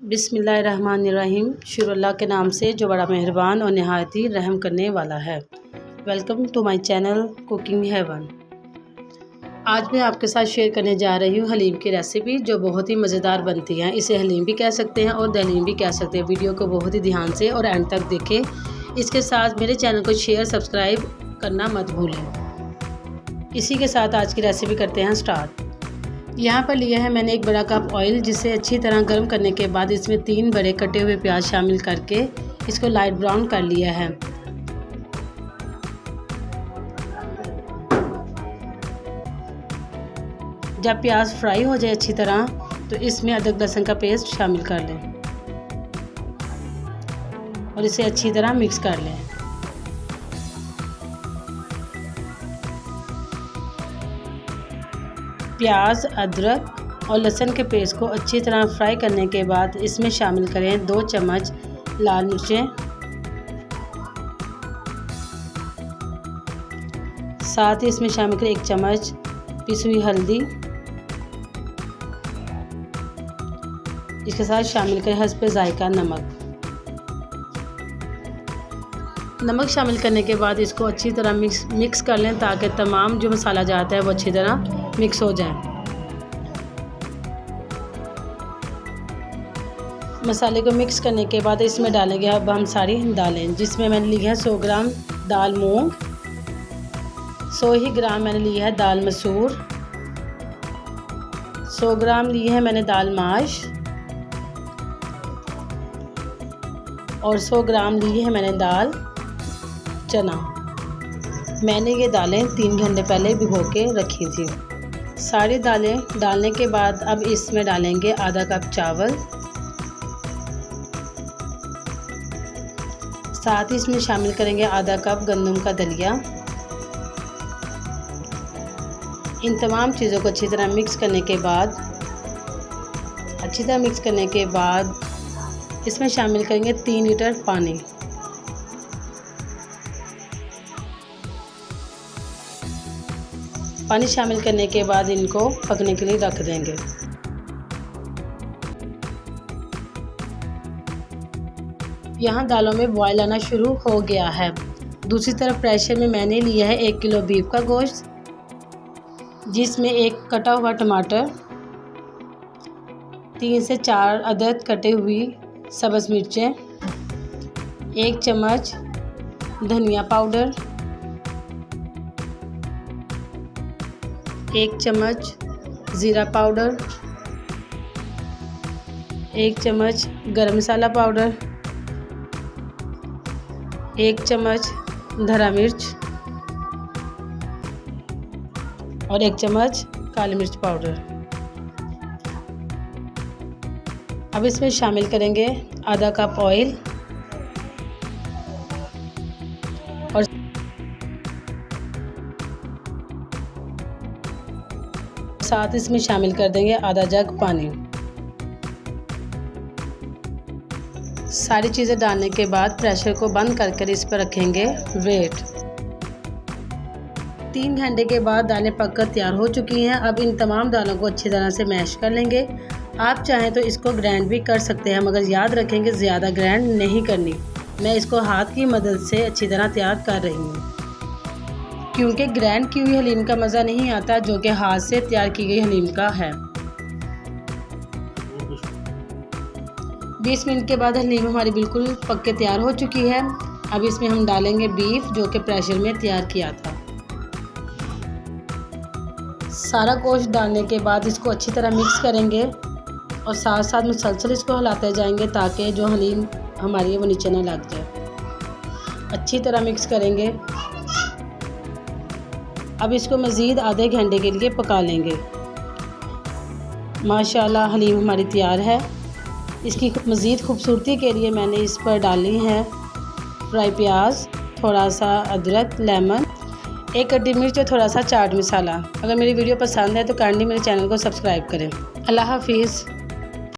बिस्मिल्लाहिर्रहमानिर्रहीम। शुरू अल्लाह के नाम से जो बड़ा मेहरबान और नहायत ही रहम करने वाला है। Welcome to my channel cooking heaven. आज मैं आपके साथ शेयर करने जा रही हूँ हलीम की रेसिपी, जो बहुत ही मज़ेदार बनती है। इसे हलीम भी कह सकते हैं और दलीम भी कह सकते हैं। वीडियो को बहुत ही ध्यान से और एंड तक देखें। इसके साथ मेरे चैनल को शेयर सब्सक्राइब करना मत भूलें। इसी के साथ आज की रेसिपी करते हैं स्टार्ट। यहाँ पर लिया है मैंने एक बड़ा कप ऑयल, जिसे अच्छी तरह गर्म करने के बाद इसमें 3 बड़े कटे हुए प्याज शामिल करके इसको लाइट ब्राउन कर लिया है। जब प्याज फ्राई हो जाए अच्छी तरह तो इसमें अदरक लहसुन का पेस्ट शामिल कर लें और इसे अच्छी तरह मिक्स कर लें। प्याज, अदरक और लहसुन के पेस्ट को अच्छी तरह फ्राई करने के बाद इसमें शामिल करें 2 चम्मच लाल मिर्चें, साथ ही इसमें शामिल करें 1 चम्मच पिसी हुई हल्दी। इसके साथ शामिल करें हस्ब जायका नमक। नमक शामिल करने के बाद इसको अच्छी तरह मिक्स कर लें, ताकि तमाम जो मसाला जाता है वो अच्छी तरह मिक्स हो जाए। मसाले को मिक्स करने के बाद इसमें डालेंगे अब हम सारी दालें, जिसमें मैंने ली है 100 ग्राम दाल मूंग, 100 ही ग्राम मैंने ली है दाल मसूर, 100 ग्राम ली है मैंने दाल माश और 100 ग्राम ली है मैंने दाल चना। मैंने ये दालें 3 घंटे पहले भिगो के रखी थी। सारी दालें डालने के बाद अब इसमें डालेंगे आधा कप चावल, साथ ही इसमें शामिल करेंगे आधा कप गंदम का दलिया। इन तमाम चीज़ों को अच्छी तरह मिक्स करने के बाद इसमें शामिल करेंगे 3 लीटर पानी। पानी शामिल करने के बाद इनको पकने के लिए रख देंगे। यहाँ दालों में बॉयल आना शुरू हो गया है। दूसरी तरफ प्रेशर में मैंने लिया है 1 किलो बीफ का गोश्त, जिसमें 1 कटा हुआ टमाटर, 3 से 4 अदद कटे हुई सब्ज़ मिर्चें, 1 चम्मच धनिया पाउडर, 1 चम्मच ज़ीरा पाउडर, 1 चम्मच गरम मसाला पाउडर, 1 चम्मच धरा मिर्च और 1 चम्मच काली मिर्च पाउडर। अब इसमें शामिल करेंगे आधा कप ऑयल और साथ इसमें शामिल कर देंगे आधा जग पानी। सारी चीज़ें डालने के बाद प्रेशर को बंद कर इस पर रखेंगे वेट। 3 घंटे के बाद दालें पककर तैयार हो चुकी हैं। अब इन तमाम दालों को अच्छी तरह से मैश कर लेंगे। आप चाहें तो इसको ग्राइंड भी कर सकते हैं, मगर याद रखेंगे ज़्यादा ग्राइंड नहीं करनी। मैं इसको हाथ की मदद से अच्छी तरह तैयार कर रही हूँ, क्योंकि ग्राइंड की हुई हलीम का मज़ा नहीं आता जो कि हाथ से तैयार की गई हलीम का है। 20 मिनट के बाद हलीम हमारी बिल्कुल पक के तैयार हो चुकी है। अब इसमें हम डालेंगे बीफ, जो कि प्रेशर में तैयार किया था। सारा गोश्त डालने के बाद इसको अच्छी तरह मिक्स करेंगे और साथ साथ मुसलसल इसको हिलाते जाएंगे, ताकि जो हलीम हमारी है वो नीचे ना लग जाए। अच्छी तरह मिक्स करेंगे। अब इसको मज़ीद आधे घंटे के लिए पका लेंगे। माशाल्लाह हलीम हमारी तैयार है। इसकी मज़ीद खूबसूरती के लिए मैंने इस पर डाली है फ्राई प्याज, थोड़ा सा अदरक, लेमन, 1 कटी मिर्च और थोड़ा सा चाट मसाला। अगर मेरी वीडियो पसंद है तो काइंडली मेरे चैनल को सब्सक्राइब करें। अल्लाह हाफिज़।